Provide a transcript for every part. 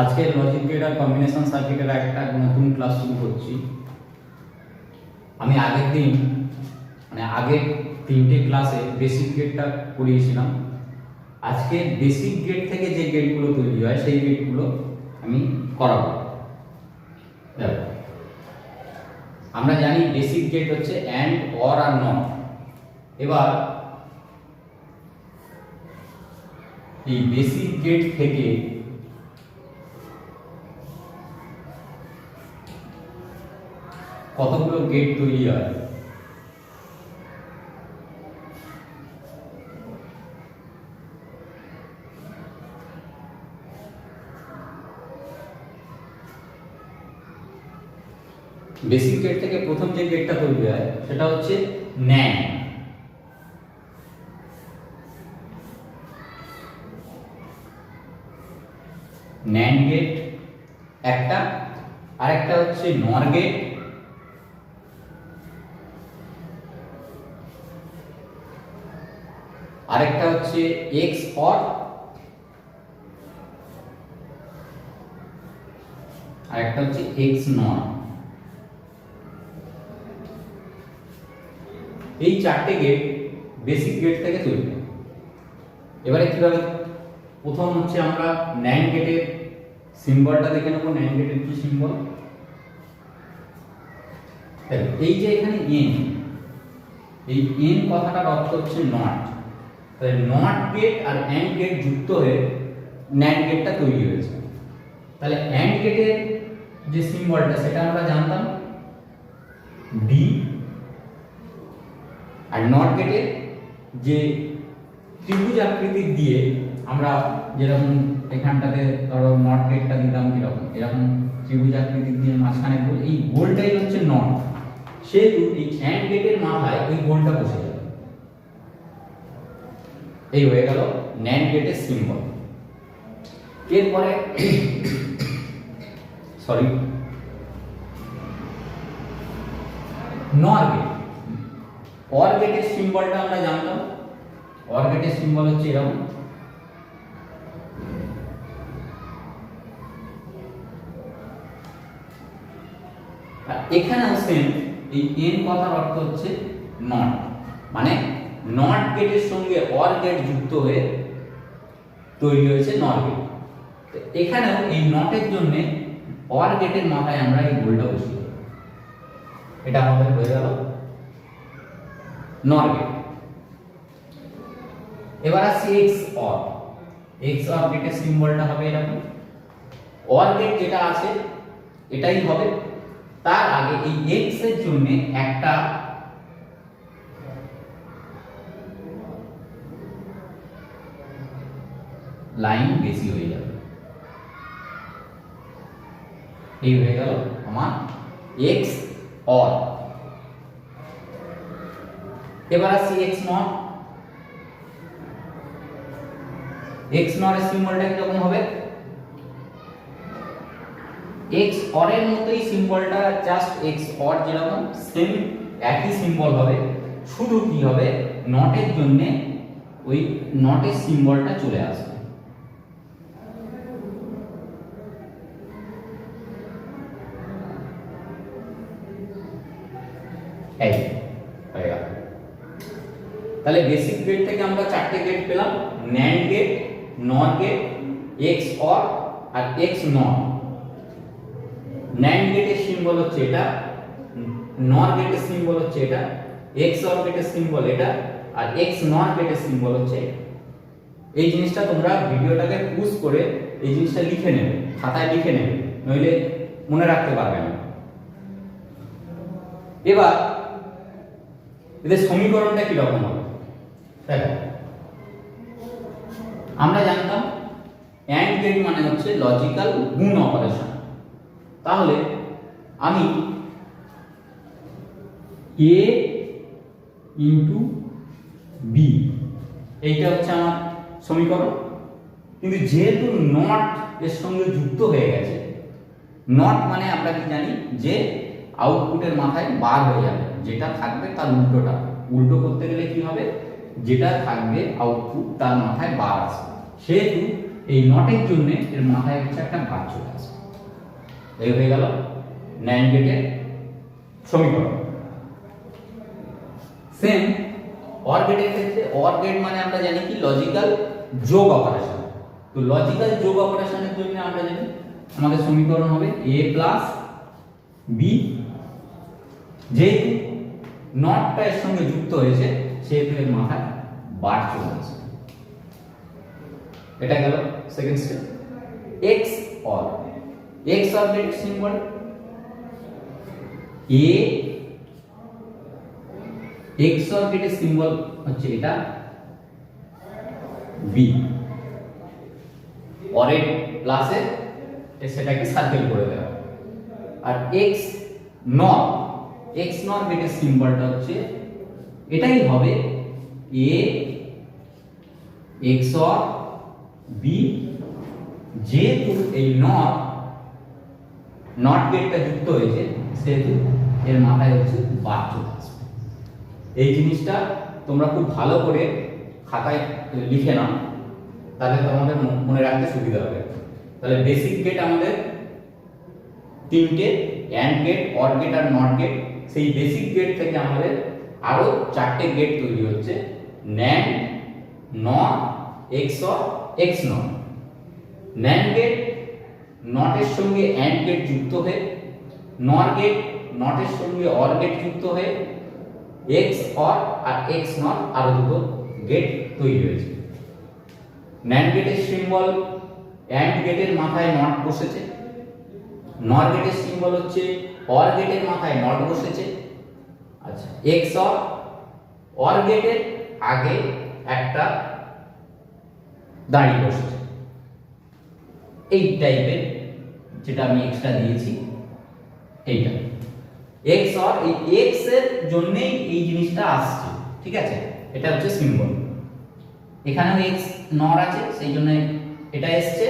আজকে logic gate আর combination সার্কিটের একটা নতুন ক্লাস শুরু করছি। আমি আগের দিন আগের 3টে ক্লাসে বেসিক গেটটা করিয়েছিলাম। আজকে বেসিক গেট থেকে যে গেটগুলো তৈরি হয় সেই গেটগুলো আমি করাবো। দেখো, আমরা জানি বেসিক গেট হচ্ছে অ্যান্ড, অর আর নট। এবার এই বেসিক গেট থেকে কতগুলো গেট তৈরি হয়? বেসিক গেট থেকে প্রথম যে গেটটা তৈরি হয় সেটা হচ্ছে ন্যান্ড। ন্যান্ড গেট একটা, আরেকটা হচ্ছে নর গেট, আরেকটা হচ্ছে এক্স অর, আরেকটা হচ্ছে এক্স নর। এই 4টে গেট বেসিক গেট থেকে তৈরি হয়। এবারে কিভাবে? প্রথম হচ্ছে আমরা ন্যান্ড গেটের সিম্বলটা দেখে নেব। ন্যান্ড গেটের কি সিম্বল? এই যে এখানে এন, এই এন কথাটার অর্থ হচ্ছে নট। তাহলে নট গেট আর অ্যান্ড গেট যুক্ত হয়ে ন্যান্ড গেটটা তৈরি হয়েছে। তাহলে অ্যান্ড গেটের যে সিম্বলটা সেটা আমরা জানতাম ডি, আর নট গেটের যে ত্রিভুজ আকৃতির দিয়ে আমরা যেরকম এখানটাতে ধরো নট গেটটা দিলাম কিরকম, এরকম ত্রিভুজ আকৃতির দিয়ে মাঝখানে গোল, এই গোলটাই হচ্ছে নট। সেহেতু এই অ্যান্ড গেটের মাথায় ওই গোলটা বসে যাবে। এই হয়ে গেল ন্যান্ড গেটের সিম্বল। এরপরে নর গেট। অর গেটের সিম্বলটা আমরা জানতাম। অর গেটের সিম্বল হচ্ছে এরকম। এখানেও সেম, এই এন কথার অর্থ হচ্ছে নট, মানে নট গেটের সঙ্গে অর গেট যুক্ত হয়ে তৈরি হয়েছে নর গেট। এখানেও এই নটের জন্য অর গেটের মাথায় আমরা এই গোলটা বসিয়ে দেব। এটা আমাদের হয়ে গেল নর গেট। এবার আসছে এক্স অর। এক্স অর গেটের সিম্বলটা হবে এরকম। অর গেট যেটা আছে এটাই হবে, তার আগে এই এক্স এর জন্য একটা লাইন বেশি হয়ে যাবে। এই হয়ে গেল আমার এক্স অর। এবার আসছি এক্স নট। এক্স নট এর সিম্বলটা কিরকম হবে? এক্স অর এর মতোই সিম্বলটা, জাস্ট এক্স অর যেরকম সেম একই সিম্বল হবে, শুধু কি হবে নটের জন্য ওই নটের সিম্বলটা চলে আসবে। এই হয়ে গেল। তাহলে বেসিক গেট থেকে আমরা 4টে গেট পেলাম, NAND gate, NOR gate, XOR আর এক্স নট। ন্যান্ড গেটের সিম্বল হচ্ছে এটা, নর গেটের সিম্বল হচ্ছে এটা, এক্স অর গেটের সিম্বল এটা, আর এক্স নট গেটের সিম্বল হচ্ছে এটা। এই জিনিসটা তোমরা ভিডিওটাকে পুশ করে এই জিনিসটা লিখে নেবে, খাতায় লিখে নেবে, নইলে মনে রাখতে পারবে না। এবার এদের সমীকরণটা কি রকম হবে? দেখো, আমরা জানতাম অ্যান্ড গেট মানে হচ্ছে লজিক্যাল গুণ অপারেশন। তাহলে আমি a ইনটু বি, এইটা হচ্ছে আমার সমীকরণ। কিন্তু যেহেতু নট এর সঙ্গে যুক্ত হয়ে গেছে, নট মানে আমরা কি জানি যে আউটপুটের মাথায় বার হয়ে যাবে, যেটা থাকবে তার উল্টোটা। উল্টো করতে গেলে কি হবে? যেটা থাকবে আউটপুট তার মাথায় বার আসবে। সেহেতু এই নটের জন্য এর মাথায় হচ্ছে একটা বার চলে আসে। এই হয়ে গেল ন্যান্ড গেটের সমীকরণ। সেম অর গেটের ক্ষেত্রে, অর গেট মানে আমরা জানি কি লজিক্যাল যোগ অপারেশন। তো লজিক্যাল যোগ অপারেশনের জন্য আমরা জানি আমাদের সমীকরণ হবে a প্লাস বি, যেহেতু নটটা এর সঙ্গে যুক্ত হয়েছে সেহেতু এর মাথায় বার চলে আসে। এটা গেল second step. XOR, XOR gate symbol এ, এক্স অর গেটের সিম্বল হচ্ছে এটা বি, অরের প্লাসে সেটাকে সার্কেল করে দেওয়া। আর এক্স নর, এক্স নর গেটের সিম্বলটা হচ্ছে এটাই হবে এ এক্স অর বি, যেহেতু এই নট গেটটা যুক্ত হয়েছে সেহেতু এর মাথায় হচ্ছে বার চলে আসবে। এই জিনিসটা তোমরা খুব ভালো করে খাতায় লিখে নাও, তাহলে তোমাদের মনে রাখতে সুবিধা হবে। তাহলে বেসিক গেট আমাদের তিনটে, অ্যান্ড গেট, অর গেট আর নট গেট। সেই বেসিক গেট থেকে আমাদের আরো চারটে গেট তৈরি হচ্ছে, NAND, NOR, XOR, XNOR. NAND gate নটের সঙ্গে অ্যান্ড গেট যুক্ত হয়ে, নর গেট নটের সঙ্গে অর গেট যুক্ত হয়ে এক্স অর আর এক্স নট আরো দুটো গেট তৈরি হয়েছে। ন্যান্ড গেটের সিম্বল, অ্যান্ড গেটের মাথায় নট বসেছে, নর গেটের সিম্বল হচ্ছে অর গেটের মাথায় নট বসেছে। আচ্ছা, এক্স অর গেটের আগে একটা দাঁড়িয়ে বসেছে, এই টাইপের, যেটা আমি এক্সট্রা দিয়েছি এইটা এক্স অর, এই এক্স এর জন্যই এই জিনিসটা আসছে, ঠিক আছে? এটা হচ্ছে সিম্বল। এখানেও এক্স নট আছে সেই জন্য এটা এসছে,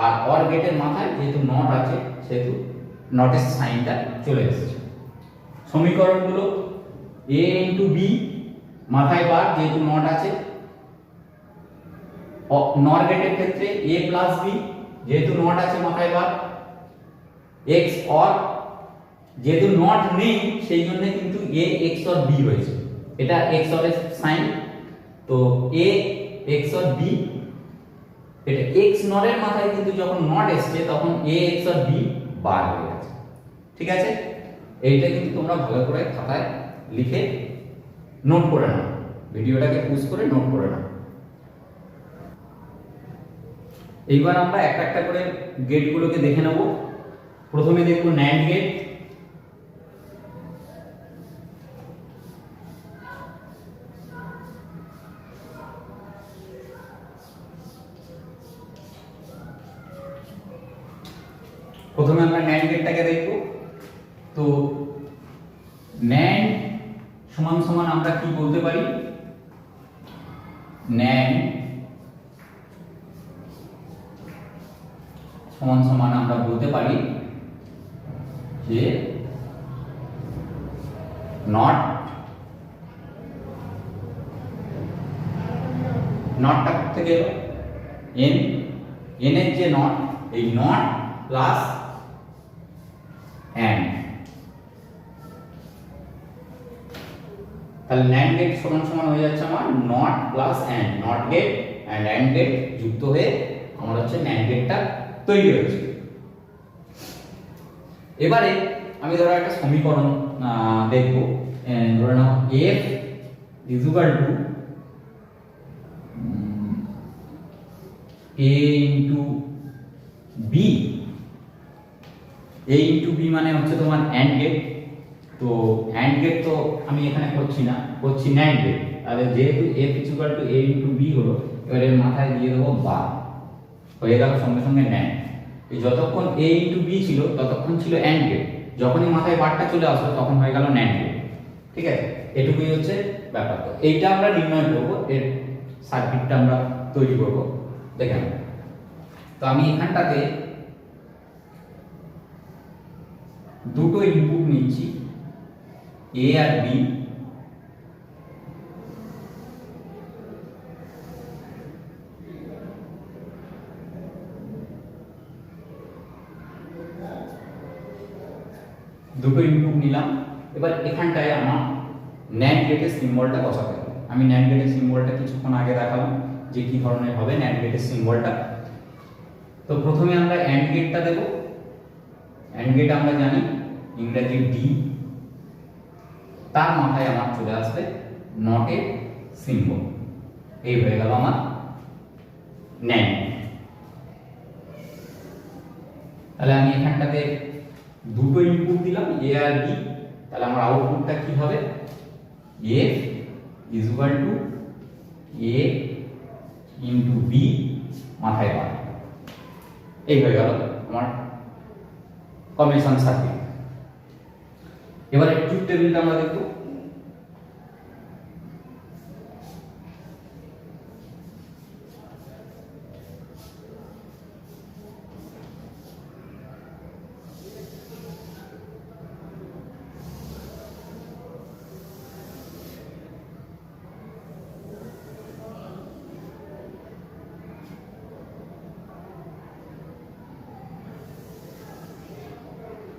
আর অর গেটের মাথায় যেহেতু নট আছে সেহেতু নটের সাইনটা চলে এসেছে। সমীকরণগুলো a ইনটু বি, মাথায় বার যেহেতু নট আছে। নর গেটের ক্ষেত্রে a প্লাস বি, যেহেতু নট আছে মাথায় বার। এক্স অর, যেহেতু নট নেই সেই জন্য কিন্তু a এক্স অর বি হয়েছে, এটা এক্স অর এর সাইন। তো a এক্স অর বি, এটা এক্স নটের মাথায় কিন্তু যখন নট এসছে তখন a XOR B bar হয়ে গেছে, ঠিক আছে? এইটা কিন্তু তোমরা ভালো করে খাতায় লিখে নোট করে নাও, ভিডিওটাকে পুশ করে নোট করে নাও। এইবার আমরা একটা একটা করে গেটগুলোকে দেখে নেব। প্রথমে দেখব ন্যান্ড গেট। প্রথমে আমরা ন্যান্ড গেটটাকে দেখব। তো ন্যান্ড সমান সমান আমরা কি বলতে পারি? ন্যান্ড সমান সমান আমরা বলতে পারি যে নট, নটটা থেকে এন, এন এর যে নট, এই নট প্লাস অ্যান্ড, তাহলে ন্যান্ড গেট সমান সমান হয়ে যাচ্ছে আমার not plus and, not gate and gate যুক্ত হয়ে আমার হচ্ছে ন্যান্ড গেটটা তৈরি হয়েছে। এবারে আমি ধরো একটা সমীকরণ দেখব, ধরে নাও f is equal to a into b, a into b মানে হচ্ছে তোমার অ্যান্ড গেট। তো অ্যান্ড গেট তো আমি এখানে করছি না, করছি ন্যান্ড গেট। তাহলে যেহেতু f is equal to a into b হলো, এবারে মাথায় দিয়ে দেবো বার, হয়ে গেল সঙ্গে সঙ্গে ন্যান্ড। এই যতক্ষণ a into b ছিল ততক্ষণ ছিল অ্যান্ড গেট, যখনই মাথায় বারটা চলে আসলো তখন হয়ে গেল ন্যান্ড গেট, ঠিক আছে? এটুকুই হচ্ছে ব্যাপার। তো এইটা আমরা নির্ণয় করব, এর সার্কিটটা আমরা তৈরি করব, দেখেন। তো আমি এখানটাতে দুটো ইনপুট নিচ্ছি, a আর b। দুটো ইনপুট নিলাম, এবার এখানটায় আমার ন্যান্ড গেটের সিম্বলটা বসাতে হবে। আমি ন্যান্ড গেটের সিম্বলটা কিছুক্ষণ আগে দেখালাম যে কি ধরনের হবে ন্যান্ড গেটের সিম্বলটা। তো প্রথমে আমরা অ্যান্ড গেটটা দেব। অ্যান্ড গেট আমরা জানি ইংরেজি ডি, তার মাথায় আমার চলে আসবে নটের সিম্বল। এই হয়ে গেল আমার ন্যান্ড। তাহলে আমি এখানটাতে দুটো ইনপুট দিলাম এ আর বি, তাহলে আমার আউটপুটটা কি হবে? F is equal to A into B মাথায় বার। এই হয়ে গেল আমার কম্বিনেশন সার্কিট। এবারে ট্রুথ টেবিলটা আমরা দেখব।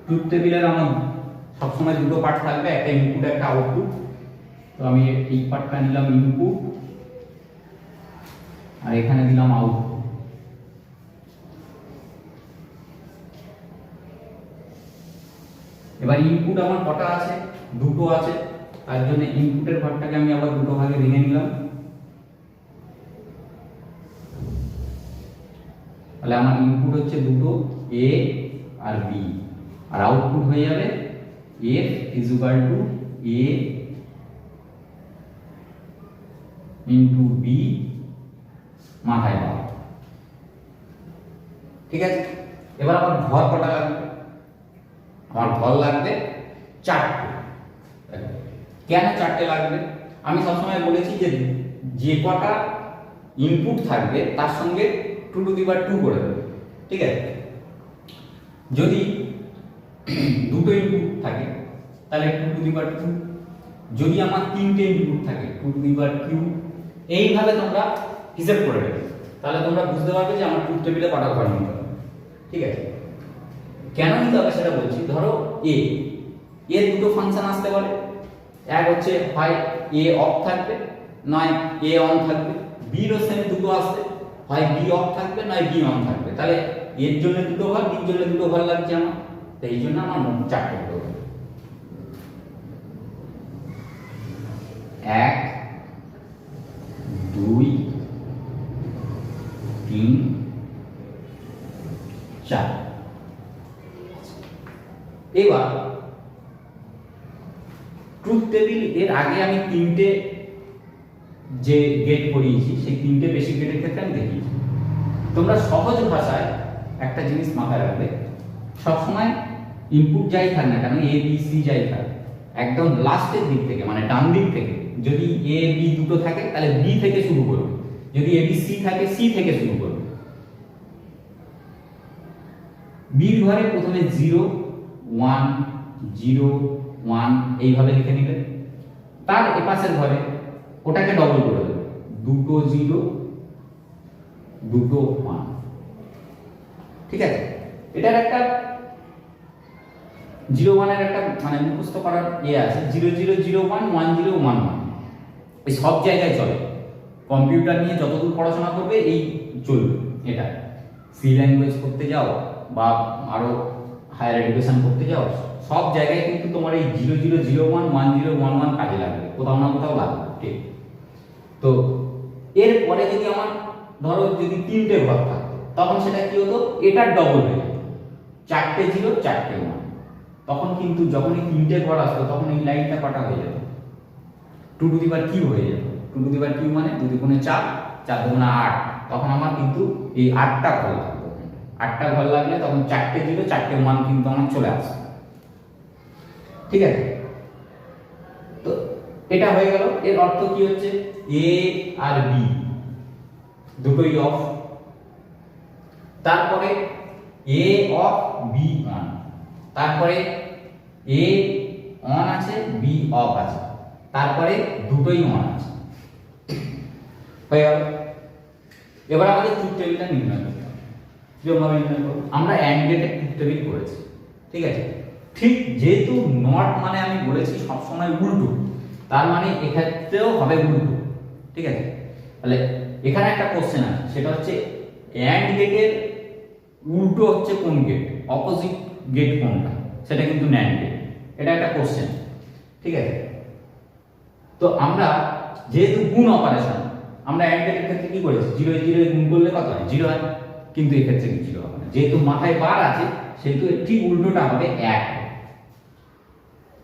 ট্রুথ টেবিলের আমার সবসময় দুটো পার্ট থাকবে, একটা ইনপুট একটা আউটপুট। তো আমি এই পার্টটা নিলাম ইনপুট আর এখানে দিলাম আউটপুট। এবার ইনপুট আমার কটা আছে? দুটো আছে, তার জন্য ইনপুটের ঘরটাকে আমি আবার দুটো ভাগে ভেঙে নিলাম। তাহলে আমার ইনপুট হচ্ছে দুটো এ আর বি, আর আউটপুট হয়ে যাবে F is equal to A into B মাথায় বার। ঠিক আছে, এবার আমার ঘর কটা লাগবে? আমার ঘর লাগবে চারটে। কেন চারটে লাগবে? আমি সবসময় বলেছি যে যে কটা ইনপুট থাকবে তার সঙ্গে 2 টু দি পাওয়ার 2 করে দেবে। ঠিক আছে, যদি দুটো ইনপুট থাকে তাহলে 2 টু দি পাওয়ার 2, যদি আমার তিনটে ইনপুট থাকে 2 টু দি পাওয়ার 3। এইভাবে তোমরা হিসাব করে নেবে, তাহলে তোমরা বুঝতে পারবে যে আমার ট্রুথ টেবিলে কটা ঘর নিতে হবে। ঠিক আছে, কেন নিতে হবে সেটা বলছি। ধরো এ এর দুটো ফাংশন আসতে পারে, এক হচ্ছে হয় এ অফ থাকবে নয় এ অন থাকবে। বির সেম দুটো আসবে, হয় বি অফ থাকবে নয় বি অন থাকবে। তাহলে এর জন্য দুটো ঘর, বির জন্য দুটো ঘর লাগছে আমার, তো এই জন্য আমার মোট চারটে ঘর হবে। 1 2 3 4। এবার ট্রুথ টেবিল এর আগে আমি তিনটে যে গেট পড়িয়েছি সেই তিনটে বেসিক গেটের ক্ষেত্রে আমি দেখিয়েছি। তোমরা সহজ ভাষায় একটা জিনিস মাথায় রাখবে, সবসময় ইনপুট যাই থাক না কেন, এ বি সি যাই থাক, একদম লাস্টের দিক থেকে মানে ডান দিক থেকে যদি এ বি দুটো থাকে তাহলে বি থেকে শুরু করবে, যদি এ বি সি থাকে সি থেকে শুরু করবে। বির ঘরে প্রথমে 0 1 0 1 এইভাবে লিখে নিবে। তার এপাশের ঘরে ওটাকে ডবল করে দেবে, দুটো 0 দুটো 1। ঠিক আছে, এটার একটা 0 1 এর একটা মানে মুখস্থ করার আছে, 0 0 0 1 1 0 1 1। এই সব জায়গায় চলে, কম্পিউটার নিয়ে যতদূর পড়াশোনা করবে এই চলবে। এটা সি ল্যাঙ্গুয়েজ করতে যাও বা আরো হায়ার এডুকেশন করতে যাও, সব জায়গায় কিন্তু তোমার এই 0 0 0 1 1 0 1 1 কাজে লাগবে, কোথাও না কোথাও লাগবে। ঠিক, তো এরপরে যদি আমার ধরো যদি তিনটে ঘর থাকতো তখন সেটা কি হতো? এটার ডবল হয়ে যেত, 4টে 0 4টে 1। তখন কিন্তু যখন এই তিনটে ঘর আসতো তখন এই লাইনটা কটা হয়ে যেত? 2 টু দি পাওয়ার কিউব হয়ে যেত। 2 টু দি পাওয়ার কিউব মানে 2 দুগুণে 4 4 দুগুণে 8। তখন আমার কিন্তু এই 8টা ঘর লাগবে। 8টা ঘর লাগলে তখন 4টে 0 4টে 1 কিন্তু আমার চলে আসে। ঠিক আছে, তো এটা হয়ে গেল। এর অর্থ কি হচ্ছে? এ আর বি দুটোই অফ, তারপরে এ অফ বি অন, তারপরে এ অন আছে বি অফ আছে, তারপরে দুটোই অন আছে। হয়ে গেল। এবার আমাদের ট্রুথ টেবিলটা নির্ণয় করতে হবে। কিভাবে নির্ণয় করব? আমরা অ্যান্ড গেটের ট্রুথ টেবিল করেছি। ঠিক আছে, ঠিক যেহেতু নট মানে আমি বলেছি সবসময় উল্টো, তার মানে এক্ষেত্রেও হবে উল্টো, ঠিক আছে। তাহলে এখানে একটা কোশ্চেন আছে, সেটা হচ্ছে অ্যান্ড গেটের উল্টো হচ্ছে কোন গেট, অপোজিট গেট কোনটা, সেটা কিন্তু ন্যান্ড গেট। এটা একটা কোশ্চেন, ঠিক আছে। তো আমরা যেহেতু গুণ অপারেশন, আমরা অ্যান্ড গেটের ক্ষেত্রে কি করেছি, 0 এ 0 গুণ করলে কত হয়, 0 হয়, কিন্তু এক্ষেত্রে কি 0 হবে না, যেহেতু মাথায় বার আছে সেহেতু এর ঠিক উল্টোটা হবে 1।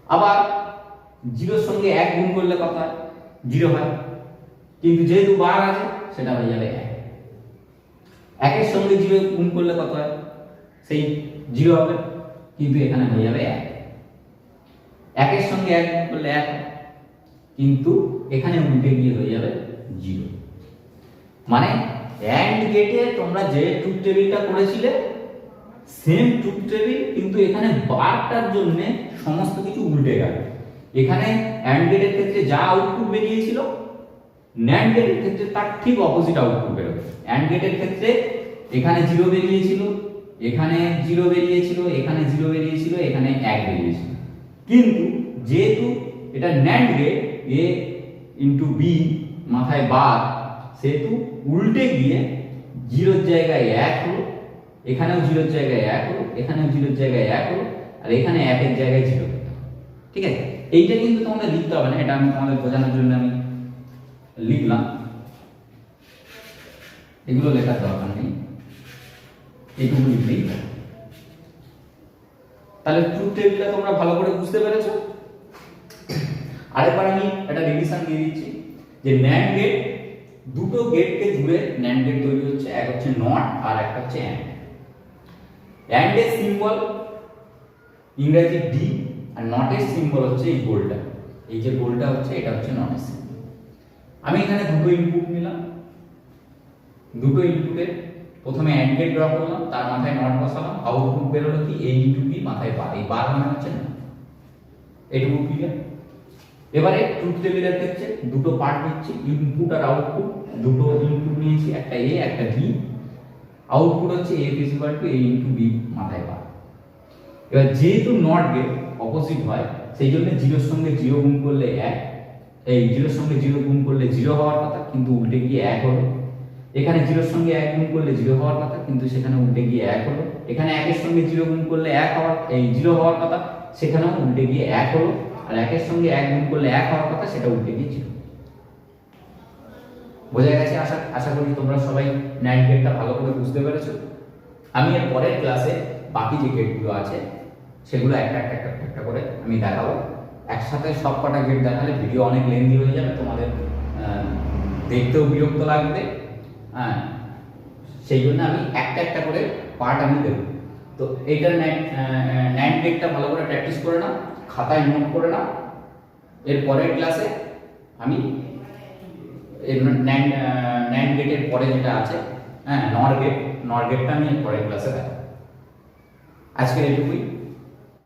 আবার 0 সঙ্গে 1 গুণ করলে কত হয়, 0 হয়, কিন্তু যেহেতু বার আছে সেটা হয়ে যাবে 1। 1 এর সঙ্গে 0 গুণ করলে কত হয়, সেই 0 হবে, কিন্তু এখানে হয়ে যাবে 1। 1 এর সঙ্গে 1 গুণ করলে 1, কিন্তু এখানে উল্টে গিয়ে হয়ে যাবে 0। মানে অ্যান্ড গেটে তোমরা যে ট্রুথ টেবিলটা করেছিলে সেম ট্রুথ টেবিল, কিন্তু এখানে বারটার জন্য সমস্ত কিছু উল্টে গেল। এখানে অ্যান্ড গেটের ক্ষেত্রে যা আউটপুট বেরিয়েছিল, ন্যান্ড গেটের ক্ষেত্রে তার ঠিক অপোজিট আউটপুট বেরোবে। অ্যান্ড গেটের ক্ষেত্রে এখানে 0 বেরিয়েছিল, এখানে 0 বেরিয়েছিল, এখানে 0 বেরিয়েছিল, এখানে 1 বেরিয়েছিল, কিন্তু যেহেতু এটা NAND gate, a into B মাথায় বার, সেহেতু উল্টে গিয়ে 0 জায়গায় 1 হলো, এখানেও 0 জায়গায় 1 হলো, এখানেও 0 জায়গায় 1 হলো, আর এখানে 1 এর জায়গায় 0 হলো, ঠিক আছে। এইটা কিন্তু তোমাদের লিখতে হবে না, এটা আমি তোমাদের বোঝানোর জন্য আমি লিখলাম, এগুলো লেখার দরকার নেই, এইটুকু লিখলেই। তাহলে ট্রুথ টেবিলটা তোমরা ভালো করে বুঝতে পেরেছো। আরেকবার আমি একটা রিভিশন দিয়ে দিচ্ছি যে ন্যান্ড গেট, দুটো গেটকে জুড়ে ন্যান্ড গেট তৈরি হচ্ছে, এক হচ্ছে নট আর একটা হচ্ছে অ্যান্ড। অ্যান্ডের সিম্বল ইংরেজি ডি, আর নটের সিম্বল হচ্ছে এই গোলটা, এই যে গোলটা হচ্ছে এটা হচ্ছে নটের সিম্বল। আমি এখানে দুটো ইনপুট নিলাম, দুটো ইনপুটে প্রথমে অ্যান্ড গেট ড্র করলাম, তার মাথায় নট বসালাম, আউটপুট বেরোলো কি a ইনটু b মাথায় বার, এই বার মানে হচ্ছে না, এইটুকু ক্লিয়ার। এবারে ট্রুথ টেবিলের ক্ষেত্রে দুটো পার্ট নিচ্ছি, ইনপুট আর আউটপুট, দুটো ইনপুট নিয়েছি, একটা a একটা b, আউটপুট হচ্ছে a a ইনটু b মাথায় বার। এবার যেহেতু নট গেট অপোজিট হয়, সেই জন্য 0 এর সঙ্গে 0 গুণ করলে 1, এই 0 এর সঙ্গে 0 গুণ করলে 0 হওয়ার কথা, কিন্তু উল্টে গিয়ে 1 হলো। এখানে 0 এর সঙ্গে 1 গুণ করলে 0 হওয়ার কথা, কিন্তু সেখানে উল্টে গিয়ে 1 হলো। এখানে 1 এর সঙ্গে 0 গুণ করলে 1 হওয়ার, এই 0 হওয়ার কথা, সেখানেও উল্টে গিয়ে 1 হলো। আর 1 এর সঙ্গে 1 গুণ করলে 1 হওয়ার কথা, সেটা উল্টে গিয়ে 0। বোঝা গেছে? আশা করি তোমরা সবাই ন্যান্ড গেটটা ভালো করে বুঝতে পেরেছো। আমি এর পরের ক্লাসে বাকি যে গেটগুলো আছে সেগুলো একটা করে আমি দেখাবো। একসাথে সব কটা গেট দেখালে ভিডিও অনেক লেন্দি হয়ে যাবে, তোমাদের দেখতেও বিরক্ত লাগবে, হ্যাঁ, সেই জন্য আমি একটা করে পার্ট আমি দেবো। তো এইটার ন্যান্ড গেটটা ভালো করে প্র্যাকটিস করে নাও, খাতায় নোট করে নাও। এর পরের ক্লাসে আমি ন্যান্ড গেটের পরে যেটা আছে, হ্যাঁ, নর গেটটা আমি এর পরের ক্লাসে দেখাবো। আজকের এটুকুই।